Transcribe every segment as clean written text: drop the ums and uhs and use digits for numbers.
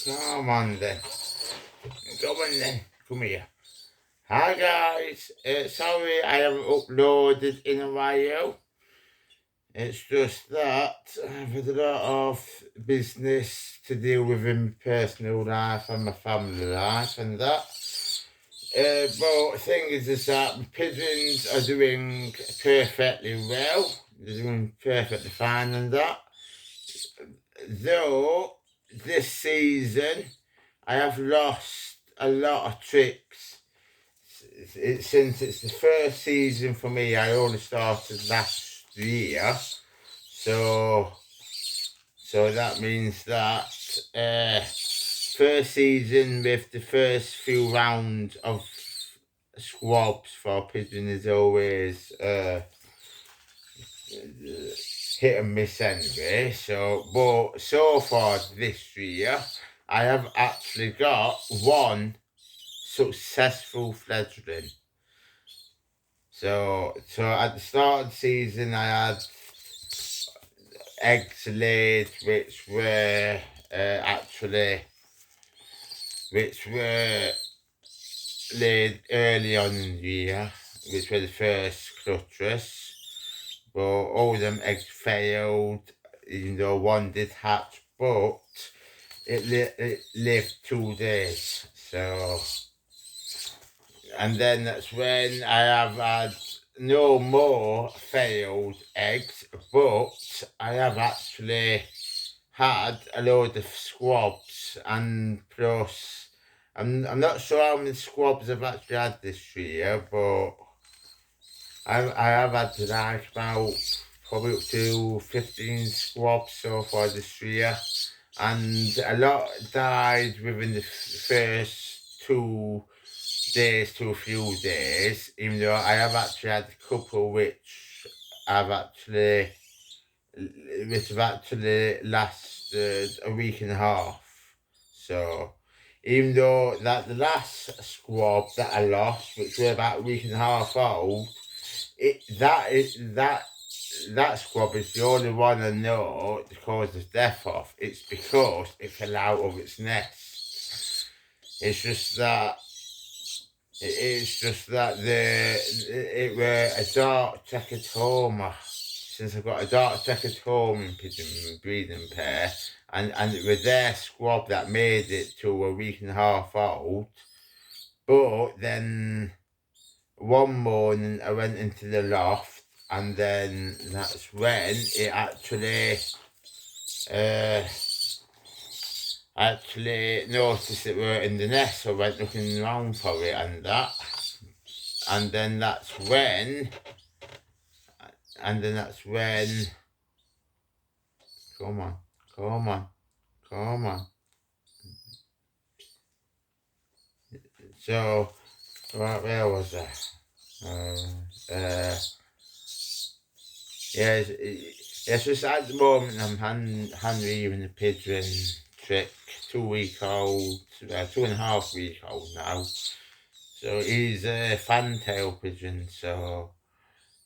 Come on then. Come on then. Come here. Hi guys. Sorry I haven't uploaded in a while. It's just that I've had a lot of business to deal with in my personal life and my family life and that. But the thing is that my pigeons are doing perfectly well. They're doing perfectly fine and that. Though this season I have lost a lot of tricks. Since it's the first season for me, I only started last year. So that means that first season with the first few rounds of squabs for pigeon is always hit and miss anyway. But so far this year, I have actually got one successful fledgling. So at the start of the season, I had eggs laid which were laid early on in the year, which were the first clutches. But all them eggs failed, even though one did hatch, but it lived 2 days. So, and then that's when I have had no more failed eggs, but I have actually had a load of squabs, and plus I'm not sure how many squabs I've actually had this year, but I have had like about probably up to 15 squabs so far this year, and a lot died within the first 2 days to a few days, even though I have actually had a couple which have actually lasted a week and a half. So even though that the last squab that I lost, which were about a week and a half old, that squab is the only one I know the cause of death of. It's because it fell out of its nest. It's just that it were a dark checkered homer. Since I've got a dark checkered home in pigeon breeding pair, and it was their squab that made it to a week and a half old. But then one morning I went into the loft, and then that's when it actually noticed it were in the nest, so I went looking around for it and that. And then that's when come on. So where was I? Yes, just at the moment I'm hand weaving the pigeon trick, 2-week-old, 2.5-week-old now. So he's a fantail pigeon,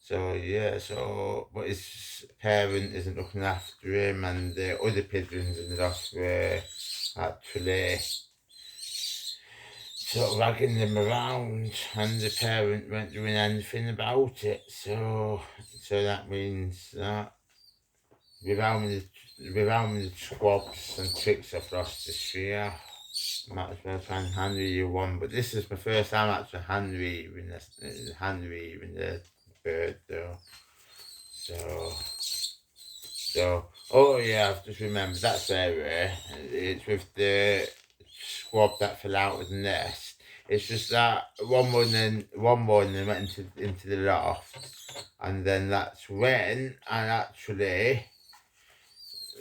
but his parent isn't looking after him, and the other pigeons in the loft were actually sort of wagging them around, and the parent weren't doing anything about it. So that means that without me the squabs and tricks I've lost this year, I might as well try and hand weave one. But this is my first time actually hand weaving the bird though. So oh yeah, I've just remembered that's where it's with the squab that fell out of the nest. It's just that one morning I went into the loft, and then that's when I actually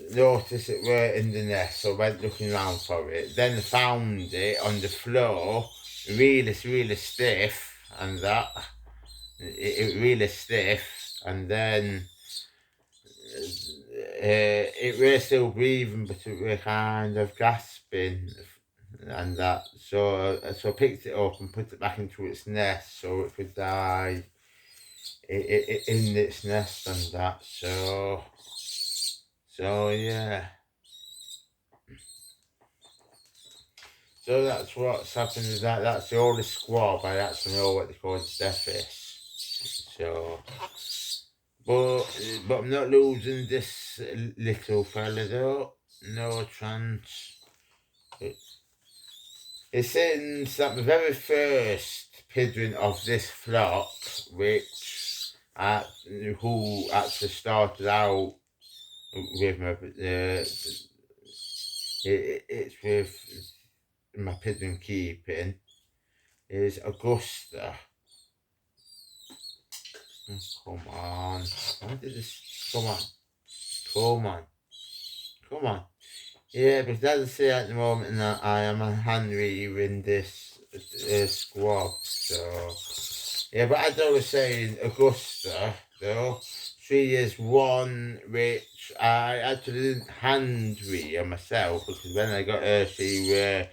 noticed it were in the nest, so I went looking around for it. Then I found it on the floor, really stiff, and that it really stiff, and then it were still breathing, but it were kind of gasping and that. So I picked it up and put it back into its nest so it could die in its nest and that. So yeah. So that's what's happened with that. That's the oldest squab. I actually know what they call the deafest. So, but I'm not losing this little fella though. No chance. It's since that the very first pigeon of this flock, which who actually started out with my it's with my pigeon keeping, is Augusta. Come on. Why did this? Come on. Come on. Come on. Yeah, because as I say at the moment, I am a hand reading this squab. So, yeah, but as I was saying, Augusta, though, she is one which I actually didn't hand read myself because when I got her, she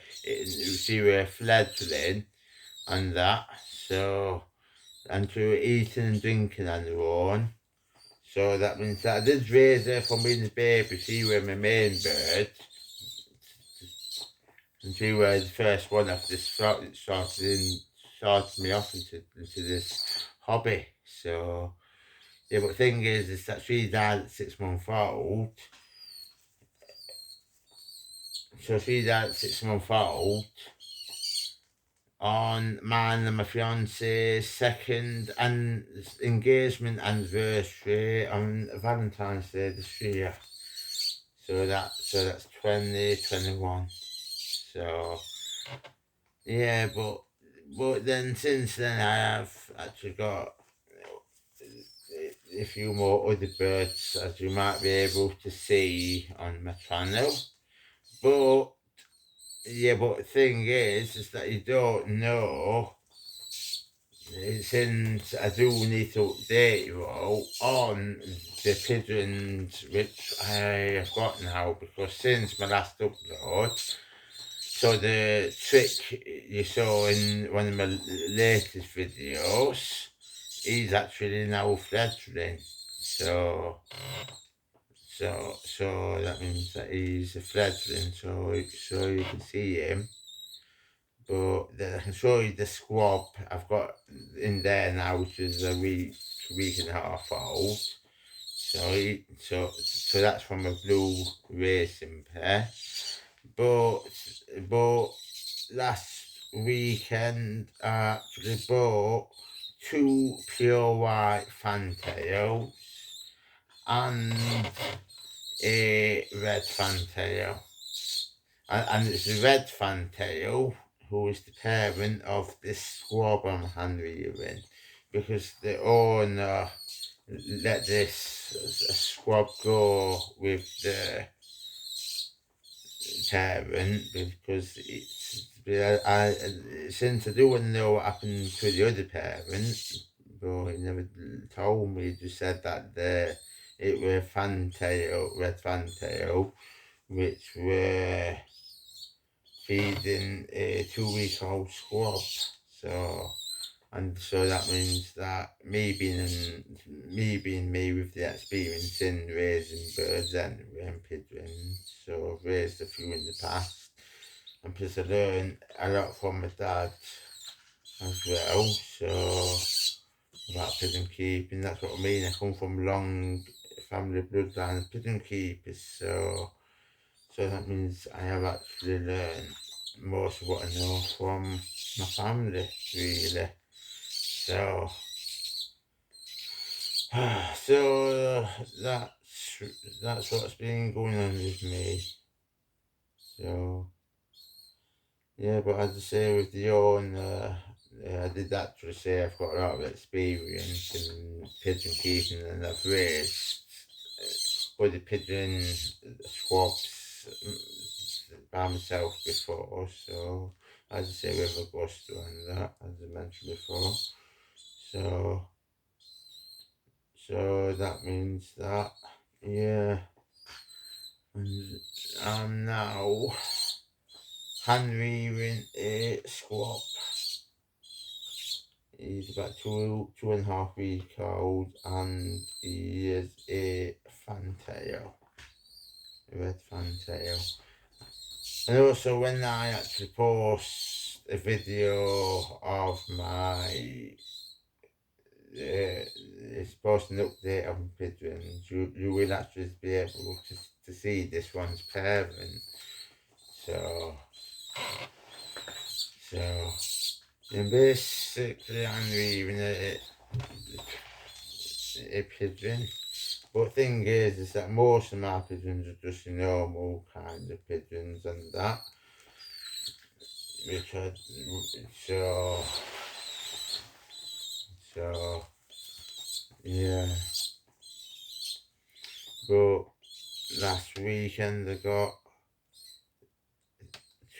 were fledgling and that. So, and she were eating and drinking on her own. So that means that I did raise her from being a baby. She was my main bird. And she was the first one of this flock that started me off into this hobby. So, yeah, but the thing is that she died at 6 months old. So she died at 6 months old on mine and my fiance's second engagement anniversary on Valentine's Day this year. So that's 2021. So yeah, but then since then I have actually got a few more other birds as you might be able to see on my channel. But yeah, but the thing is that you don't know. Since I do need to update you all on the pigeons which I have got now, because since my last upload, so the trick you saw in one of my latest videos, he's actually now fledgling. So that means that he's a fledgling, so you can see him. But then I can show you the squab I've got in there now, which is a week and a half old. So that's from a blue racing pair. But last weekend I actually bought 2 pure white fantails and a red fantail. And it's the red fantail who is the parent of this squab I'm hand rearing, because the owner let this squab go with the parent because since I do want to know what happened to the other parent, but he never told me. He just said that it were red fantail, which were feeding a 2-week-old squab. So that means that me being me with the experience in raising birds and pigeons, so I've raised a few in the past, and plus I learned a lot from my dad as well. So about pigeon keeping, that's what I mean. I come from long family bloodline of pigeon keepers, so that means I have actually learned most of what I know from my family, really. So, that's what's been going on with me. So, yeah, but as I say, with the owner, I did actually say I've got a lot of experience in pigeon keeping, and I've raised other pigeon squabs by myself before. So, as I say, with Augusta and that, as I mentioned before. So that means that, yeah, and I'm now hand rearing a squab. He's about 2.5 weeks old, and he is a fantail, a red fantail. And also when I actually post a video of my it's posting an update on pigeons, you will actually be able to see this one's parent. So and basically I'm leaving a pigeon. But thing is that most of my pigeons are just normal kind of pigeons and that. Which I, so yeah. But last weekend I got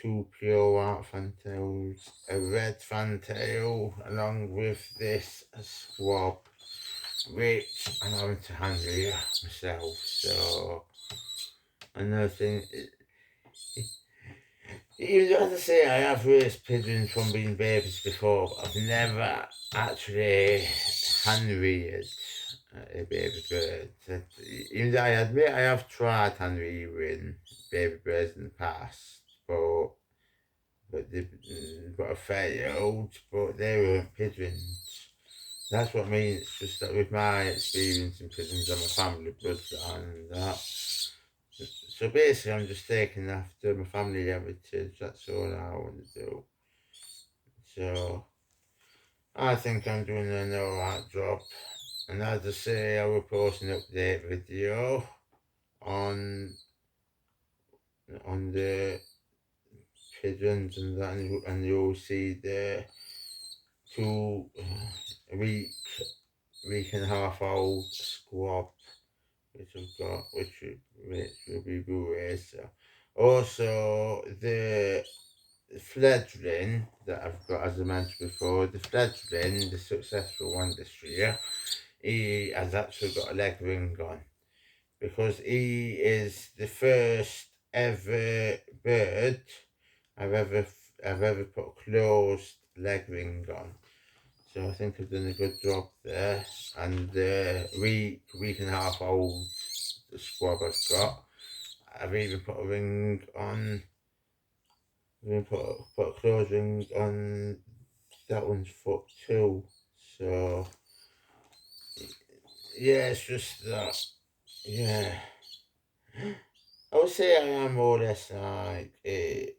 2 pure white fantails, a red fantail, along with this squab, which I'm having to handle myself. So another thing, even though, as I say, I have raised pigeons from being babies before, but I've never actually hand reared a baby bird. Even though I admit I have tried hand rearing baby birds in the past, but I failed. But they weren't pigeons. That's what I mean. It's just that with my experience in pigeons and my family bloodline and that. So basically, I'm just taking after my family heritage. That's all I want to do. So I think I'm doing an alright job. And as I say, I will post an update video on the pigeons and that, and you'll see the 2 week and a half old squab which I've got, which will be raised. Also, the fledgling that I've got, as I mentioned before, the successful one this year, he has actually got a leg ring on, because he is the first ever bird I've ever put a closed leg ring on. So I think I've done a good job there. And the week and a half old squab I've got, I've even put a ring on. Put a closed ring on that one's foot too. So yeah, it's just that. Yeah, I would say I am more or less like a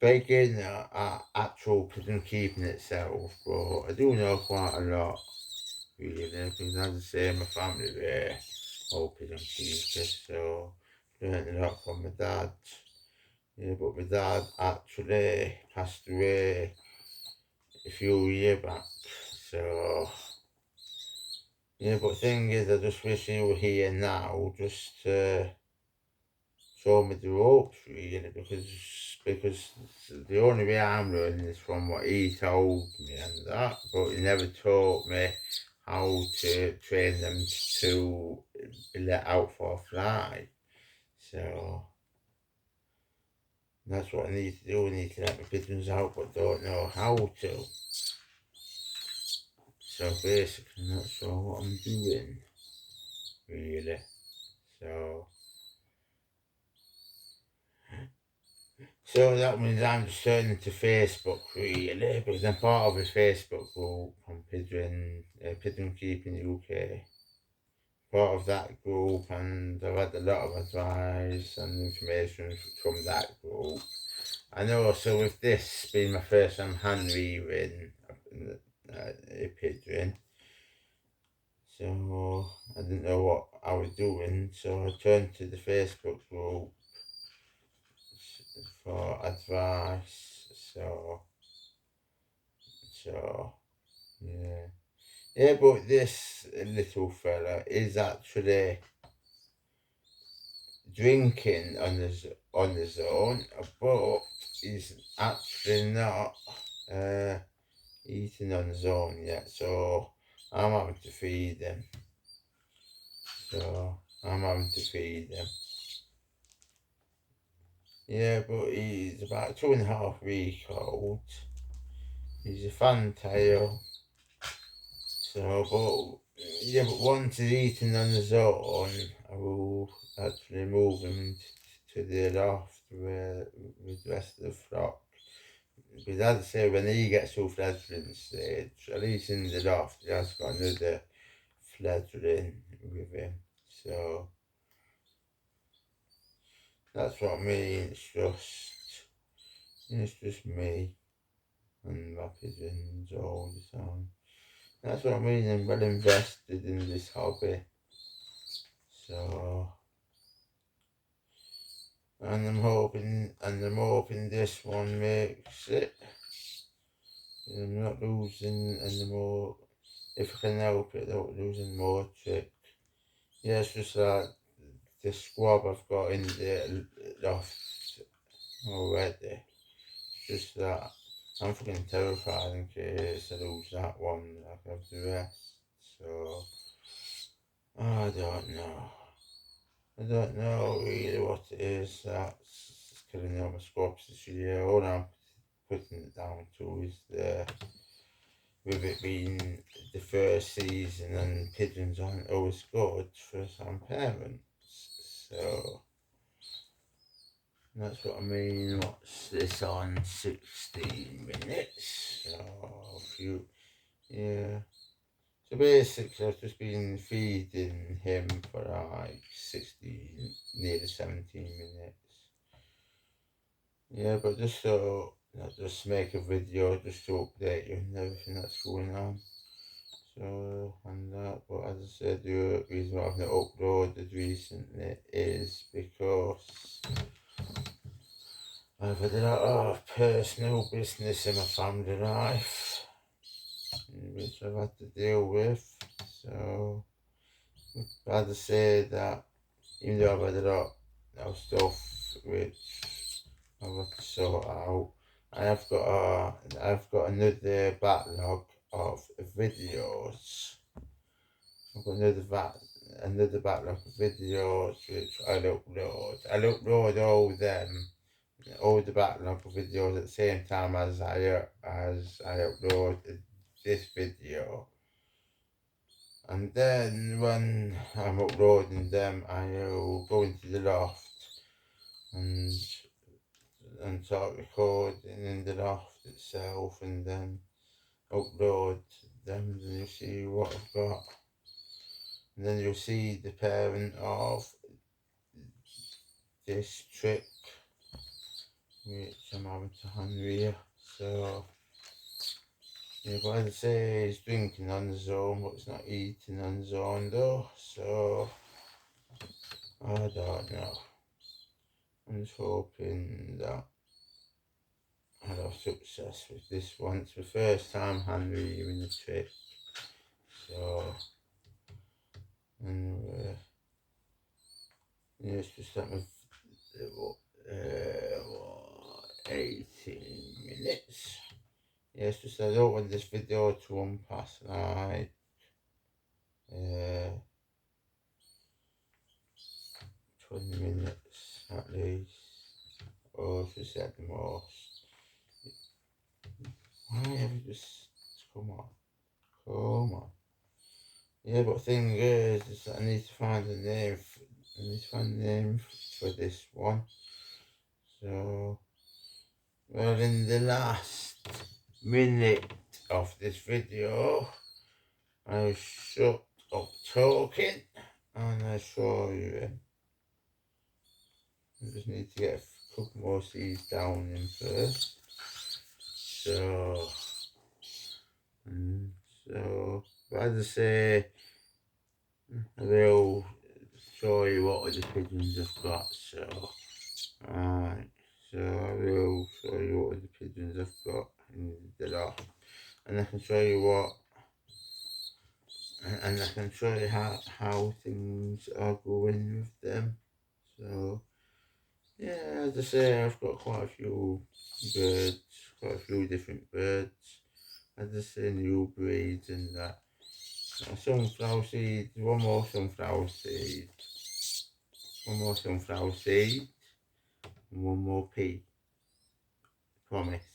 beginner at actual pigeon keeping itself, but I do know quite a lot, really, because as I say, my family there all pigeon keepers, so learned a lot from my dad. Yeah, but my dad actually passed away a few years back, so yeah, but thing is, I just wish he were here now, just to show me the ropes, really, because the only way I'm learning is from what he told me and that, but he never taught me how to train them to be let out for a fly. So that's what I need to do. I need to let my pigeons out, but don't know how to. So basically, that's all what I'm doing, really. So that means I'm just turning to Facebook, really, because I'm part of a Facebook group on Pigeon Keeping UK. Part of that group, and I've had a lot of advice and information from that group. And also with this being my first time hand rearing a pigeon, so I didn't know what I was doing, so I turned to the Facebook group for advice. So yeah, but this little fella is actually drinking on his own, but he's actually not eating on his own yet. So I'm having to feed him. Yeah, but he's about 2.5 weeks old. He's a fantail. So, but once he's eating on his own, I will actually move him to the loft with the rest of the flock. Because as I say, when he gets to fledgling stage, at least in the loft, he has got another fledgling with him. So that's what I mean. It's just me and my pigeons all the time. That's what I mean. I'm well invested in this hobby. So, and I'm hoping this one makes it. I'm not losing any more. If I can help it, not losing more trick. Yeah, it's just like the squab I've got in the loft already. It's just that I'm fucking terrified in case I lose that one, like I have the rest. So, I don't know. I don't know really what it is that's killing all my squabs this year. All I'm putting it down to is with it being the first season and pigeons aren't always good for some parents. So that's what I mean. What's this on 16 minutes? So yeah. So basically I've just been feeding him for like 16, nearly 17 minutes. Yeah, but just so I'll just make a video just to update you and everything that's going on. So, and that, but as I said, the reason why I've not uploaded recently is because I've had a lot of personal business in my family life, which I've had to deal with. So, as I said, that even though I've had a lot of stuff which I've had to sort out, I've got another backlog of videos. I've got another backlog of videos which I'll upload. I'll upload all the backlog of videos at the same time as I upload this video. And then when I'm uploading them, I'll go into the loft and start recording in the loft itself, and then upload them, and you'll see what I've got. And then you'll see the parent of this trick, which I'm having to hand here. So, yeah, but as I say, he's drinking on his own, but he's not eating on his own though. So, I don't know. I'm just hoping that I'll have success with this one. It's my first time hand reading the trick. So, anyway, yeah, it's just that my 18 minutes. Yeah, it's just I don't want this video to run past like 20 minutes at least, or just at the most. Why have you just come on? Yeah, but the thing is that I need to find a name. For this one. So, well, in the last minute of this video, I shut up talking and I show you it. I just need to get a couple more seeds down in first. So, as I say, I will show you what other pigeons I've got. So, alright, so I will show you what other pigeons I've got in the loft, and I can show you how things are going with them. So, yeah, as I say, I've got quite a few different birds. As I say, new breeds and that. Sunflower seed, one more sunflower seed, and one more pea. Promise.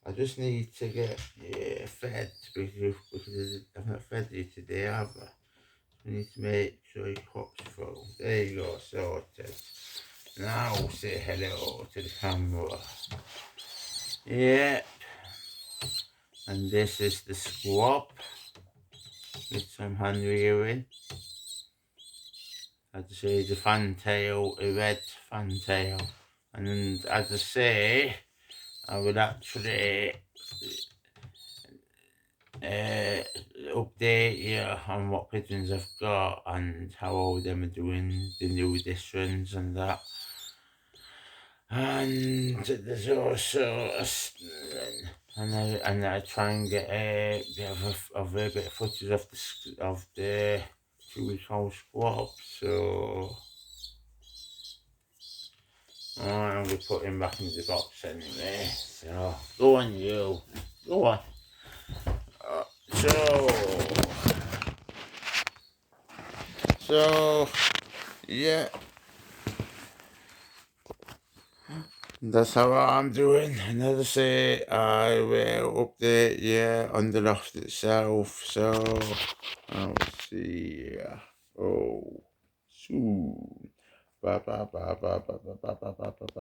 I just need to get fed because I've not fed you today, have I? I need to make sure your crop's full. There you go, sorted. Now say hello to the camera. Yeah. And this is the squab with some hand rearing. As I say, the fantail, a red fantail. And as I say, I would actually update you on what pigeons I've got and how all them are doing, the new additions and that. And there's also and I try and get a bit of a bit of footage of the 2-week-old squab. So I'm gonna put him back in the box anyway. So go on, you, go on. So yeah, that's how I'm doing. And as I say, I will update you on the loft itself. So I'll see ya. Oh, soon. Bye bye bye bye bye bye bye bye bye bye.